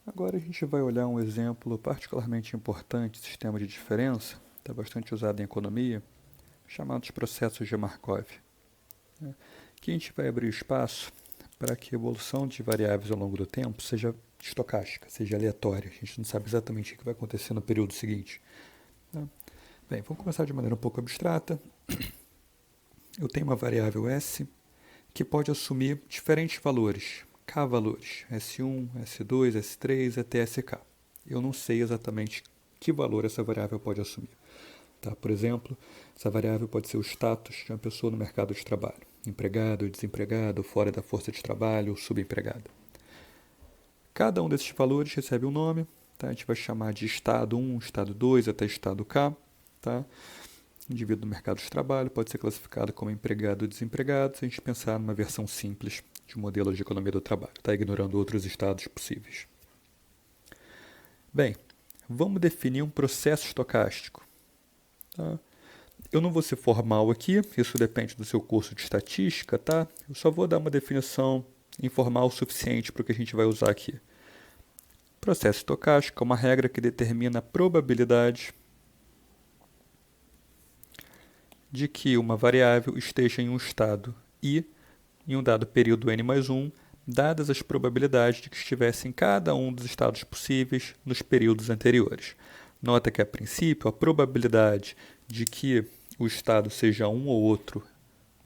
Agora a gente vai olhar um exemplo particularmente importante, sistema de diferença, está bastante usado em economia, chamados processos de Markov. Aqui a gente vai abrir espaço para que a evolução de variáveis ao longo do tempo seja estocástica, seja aleatória. A gente não sabe exatamente o que vai acontecer no período seguinte. Bem, vamos começar de maneira um pouco abstrata. Eu tenho uma variável S que pode assumir diferentes valores, K valores, S1, S2, S3 até SK. Eu não sei exatamente que valor essa variável pode assumir. Tá? Por exemplo, essa variável pode ser o status de uma pessoa no mercado de trabalho, empregado, desempregado, fora da força de trabalho, subempregado. Cada um desses valores recebe um nome, tá? A gente vai chamar de estado 1, estado 2 até estado K. Tá? Indivíduo no mercado de trabalho pode ser classificado como empregado ou desempregado se a gente pensar numa versão simples de um modelo de economia do trabalho, tá? Ignorando outros estados possíveis. Bem, vamos definir um processo estocástico. Tá? Eu não vou ser formal aqui, isso depende do seu curso de estatística, tá? Eu só vou dar uma definição informal o suficiente para o que a gente vai usar aqui. Processo estocástico é uma regra que determina a probabilidade de que uma variável esteja em um estado I em um dado período n mais 1, dadas as probabilidades de que estivesse em cada um dos estados possíveis nos períodos anteriores. Nota que, a princípio, a probabilidade de que o estado seja um ou outro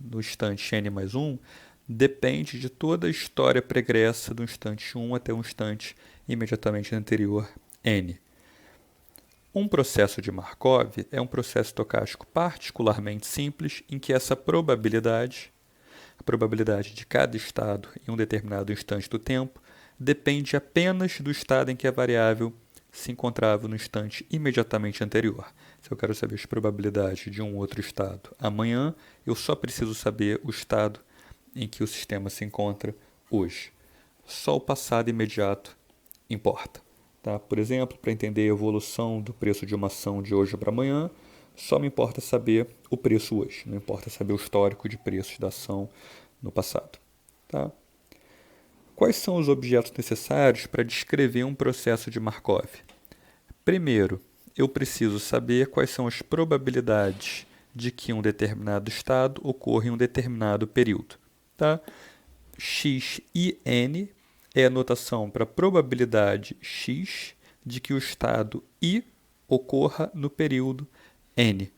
no instante n mais 1 depende de toda a história pregressa do instante 1 até o instante imediatamente anterior, n. Um processo de Markov é um processo estocástico particularmente simples em que essa probabilidade, a probabilidade de cada estado em um determinado instante do tempo, depende apenas do estado em que a variável se encontrava no instante imediatamente anterior. Se eu quero saber as probabilidades de um outro estado amanhã, eu só preciso saber o estado em que o sistema se encontra hoje. Só o passado imediato importa. Tá? Por exemplo, para entender a evolução do preço de uma ação de hoje para amanhã, só me importa saber o preço hoje, não importa saber o histórico de preços da ação no passado. Tá? Quais são os objetos necessários para descrever um processo de Markov? Primeiro, eu preciso saber quais são as probabilidades de que um determinado estado ocorra em um determinado período. Tá? X e N é a notação para a probabilidade X de que o estado I ocorra no período N.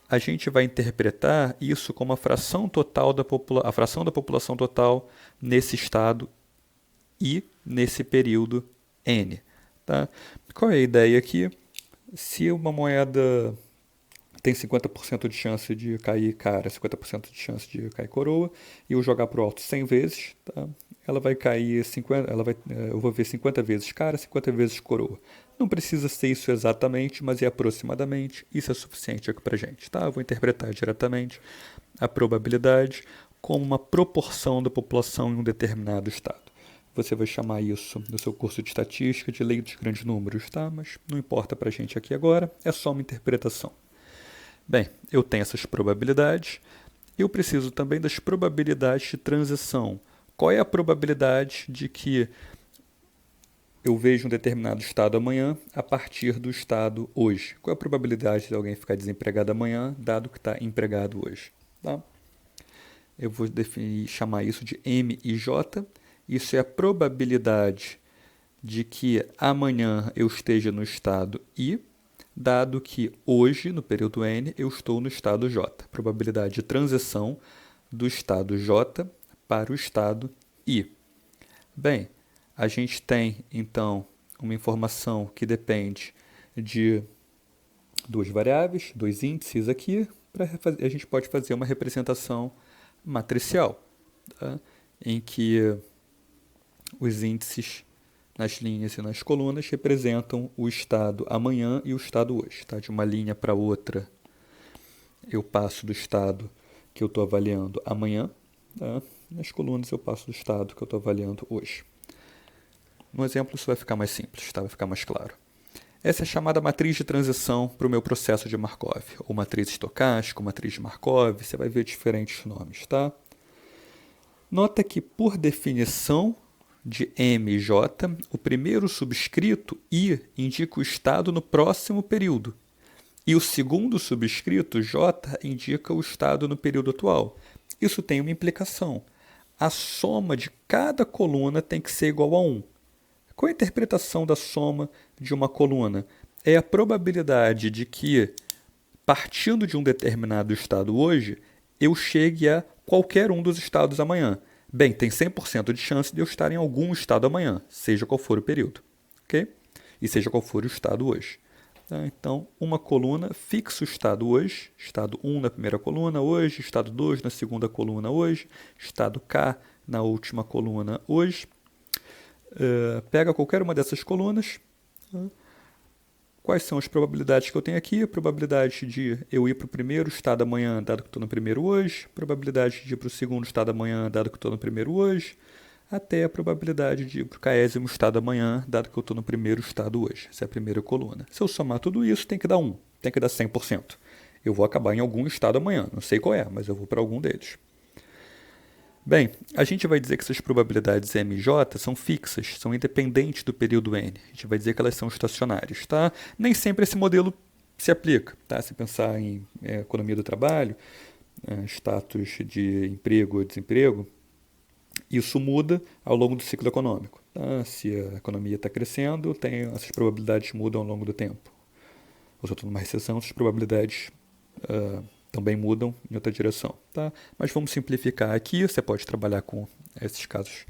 A gente vai interpretar isso como a fração total a fração da população total nesse estado I, nesse período N. Tá? Qual é a ideia aqui? Se uma moeda tem 50% de chance de cair cara, 50% de chance de cair coroa, e eu jogar pro alto 100 vezes, tá? Ela vai cair 50, eu vou ver 50 vezes cara, 50 vezes coroa. Não precisa ser isso exatamente, mas é aproximadamente, isso é suficiente aqui pra gente, tá? Eu vou interpretar diretamente a probabilidade como uma proporção da população em um determinado estado. Você vai chamar isso no seu curso de estatística de lei dos grandes números, tá? Mas não importa pra gente aqui agora, é só uma interpretação. Bem, eu tenho essas probabilidades. Eu preciso também das probabilidades de transição. Qual é a probabilidade de que eu veja um determinado estado amanhã a partir do estado hoje? Qual é a probabilidade de alguém ficar desempregado amanhã, dado que está empregado hoje? Tá? Eu vou chamar isso de M e J. Isso é a probabilidade de que amanhã eu esteja no estado I, dado que hoje, no período N, eu estou no estado J. Probabilidade de transição do estado J para o estado I. Bem, a gente tem, então, uma informação que depende de duas variáveis, dois índices aqui, a gente pode fazer uma representação matricial, tá? Em que os índices nas linhas e nas colunas representam o estado amanhã e o estado hoje. Tá? De uma linha para outra, eu passo do estado que eu estou avaliando amanhã. Tá? Nas colunas, eu passo do estado que eu estou avaliando hoje. No exemplo, isso vai ficar mais simples, tá? Vai ficar mais claro. Essa é a chamada matriz de transição para o meu processo de Markov, ou matriz estocástica, ou matriz de Markov, você vai ver diferentes nomes. Tá? Nota que, por definição de MJ, o primeiro subscrito I indica o estado no próximo período. E o segundo subscrito, J, indica o estado no período atual. Isso tem uma implicação. A soma de cada coluna tem que ser igual a 1. Qual é a interpretação da soma de uma coluna? É a probabilidade de que, partindo de um determinado estado hoje, eu chegue a qualquer um dos estados amanhã. Bem, tem 100% de chance de eu estar em algum estado amanhã, seja qual for o período. Ok? E seja qual for o estado hoje. Então, uma coluna fixa o estado hoje, estado 1 na primeira coluna hoje, estado 2 na segunda coluna hoje, estado K na última coluna hoje. Pega qualquer uma dessas colunas. Quais são as probabilidades que eu tenho aqui? A probabilidade de eu ir para o primeiro estado amanhã, dado que estou no primeiro hoje. Probabilidade de ir para o segundo estado amanhã, dado que estou no primeiro hoje. Até a probabilidade de ir para o 40º estado amanhã, dado que eu estou no primeiro estado hoje. Essa é a primeira coluna. Se eu somar tudo isso, tem que dar 1, tem que dar 100%. Eu vou acabar em algum estado amanhã, não sei qual é, mas eu vou para algum deles. Bem, a gente vai dizer que essas probabilidades MJ são fixas, são independentes do período N. A gente vai dizer que elas são estacionárias, tá? Nem sempre esse modelo se aplica, tá? Se pensar em economia do trabalho, status de emprego ou desemprego, isso muda ao longo do ciclo econômico. Tá? Se a economia está crescendo, essas probabilidades mudam ao longo do tempo. Ou se eu estou numa recessão, essas probabilidades também mudam em outra direção. Tá? Mas vamos simplificar aqui. Você pode trabalhar com esses casos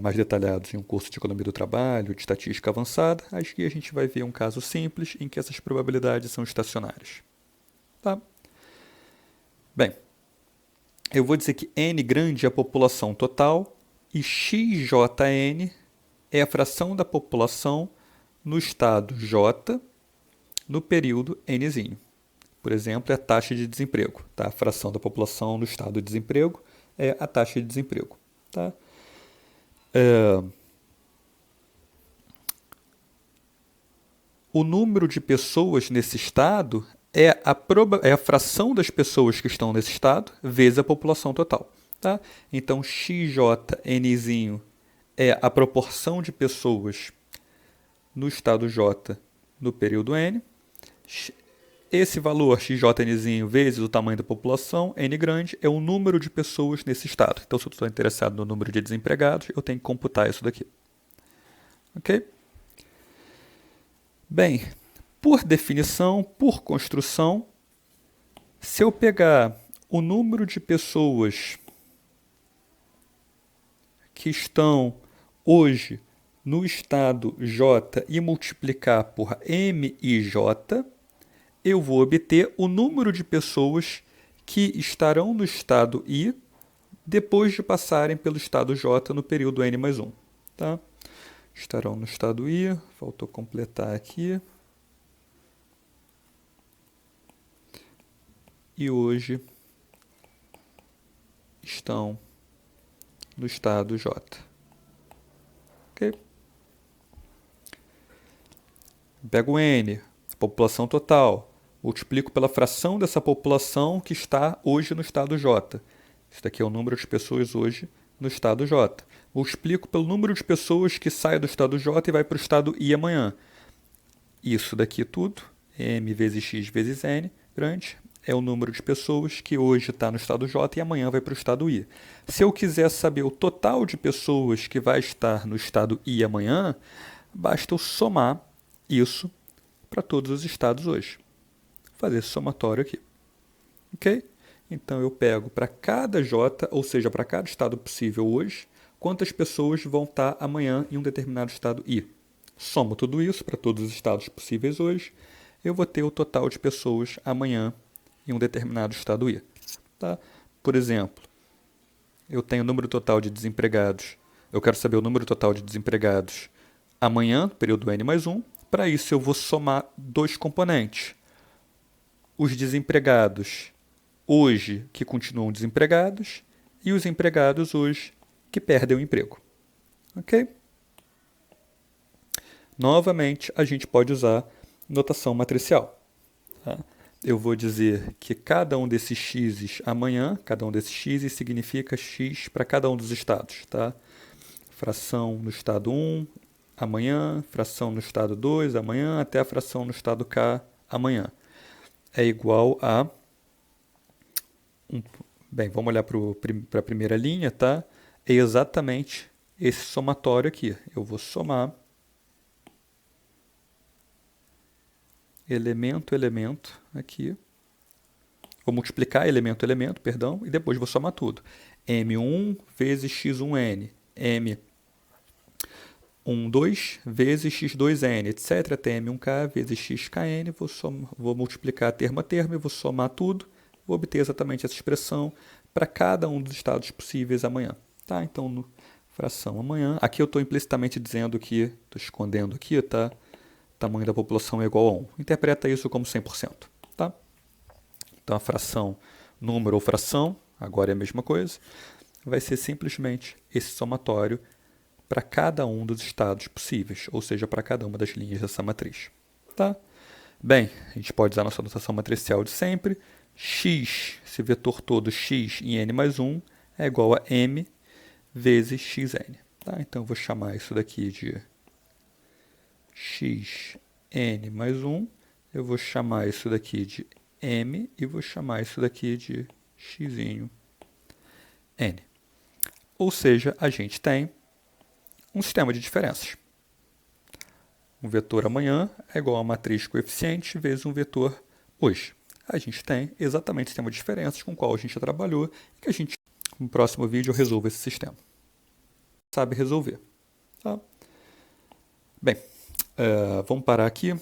mais detalhados em um curso de economia do trabalho, de estatística avançada. Aqui a gente vai ver um caso simples em que essas probabilidades são estacionárias. Tá? Bem, eu vou dizer que N grande é a população total e XJN é a fração da população no estado J no período Nzinho. Por exemplo, é a taxa de desemprego. Tá? A fração da população no estado de desemprego é a taxa de desemprego. Tá? O número de pessoas nesse estado é a fração das pessoas que estão nesse estado vezes a população total. Tá? Então, XJNzinho é a proporção de pessoas no estado J no período N. Esse valor XJNzinho vezes o tamanho da população, N grande, é o número de pessoas nesse estado. Então, se eu estou interessado no número de desempregados, eu tenho que computar isso daqui. Ok? Bem, por definição, por construção, se eu pegar o número de pessoas que estão hoje no estado J e multiplicar por MIJ, eu vou obter o número de pessoas que estarão no estado I depois de passarem pelo estado J no período N mais 1. Tá? Estarão no estado I, faltou completar aqui. E hoje estão no estado J. Ok? Pego o N, população total, multiplico pela fração dessa população que está hoje no estado J. Isso daqui é o número de pessoas hoje no estado J. Multiplico pelo número de pessoas que saem do estado J e vai para o estado I amanhã. Isso daqui tudo, M vezes X vezes N, grande, é o número de pessoas que hoje está no estado J e amanhã vai para o estado I. Se eu quiser saber o total de pessoas que vai estar no estado I amanhã, basta eu somar isso para todos os estados hoje. Vou fazer esse somatório aqui. Ok? Então eu pego para cada J, ou seja, para cada estado possível hoje, quantas pessoas vão estar amanhã em um determinado estado I. Somo tudo isso para todos os estados possíveis hoje, eu vou ter o total de pessoas amanhã em um determinado estado I. Tá? Por exemplo, eu tenho o número total de desempregados. Eu quero saber o número total de desempregados amanhã, período N mais 1. Para isso, eu vou somar dois componentes. Os desempregados hoje que continuam desempregados e os empregados hoje que perdem o emprego. Ok? Novamente, a gente pode usar notação matricial. Tá? Eu vou dizer que cada um desses x's amanhã, cada um desses x's significa x para cada um dos estados. Tá? fração no estado 1, amanhã, fração no estado 2, amanhã, até a fração no estado K, amanhã. É igual a... Bem, vamos olhar para a primeira linha, tá? É exatamente esse somatório aqui. Eu vou somar elemento, elemento aqui. Vou multiplicar elemento, elemento, perdão, e depois vou somar tudo. M1 vezes x1n, M12 vezes x2n, etc. Até M1k vezes xkn. Vou multiplicar termo a termo e vou somar tudo. Vou obter exatamente essa expressão para cada um dos estados possíveis amanhã. Tá? Então, fração amanhã. Aqui eu estou implicitamente dizendo que, estou escondendo aqui, tá? Tamanho da população é igual a 1. Interpreta isso como 100%. Tá? Então, a fração número ou fração, agora é a mesma coisa, vai ser simplesmente esse somatório para cada um dos estados possíveis, ou seja, para cada uma das linhas dessa matriz. Tá? Bem, a gente pode usar a nossa notação matricial de sempre. X, esse vetor todo x em n mais 1, é igual a m vezes xn. Tá? Então, eu vou chamar isso daqui de xn mais 1. Eu vou chamar isso daqui de m e vou chamar isso daqui de x'inho n. Ou seja, a gente tem um sistema de diferenças. Um vetor amanhã é igual a uma matriz coeficiente vezes um vetor hoje. A gente tem exatamente o sistema de diferenças com o qual a gente já trabalhou e que a gente, no próximo vídeo, eu resolvo esse sistema. Sabe resolver. Tá? Bem, vamos parar aqui.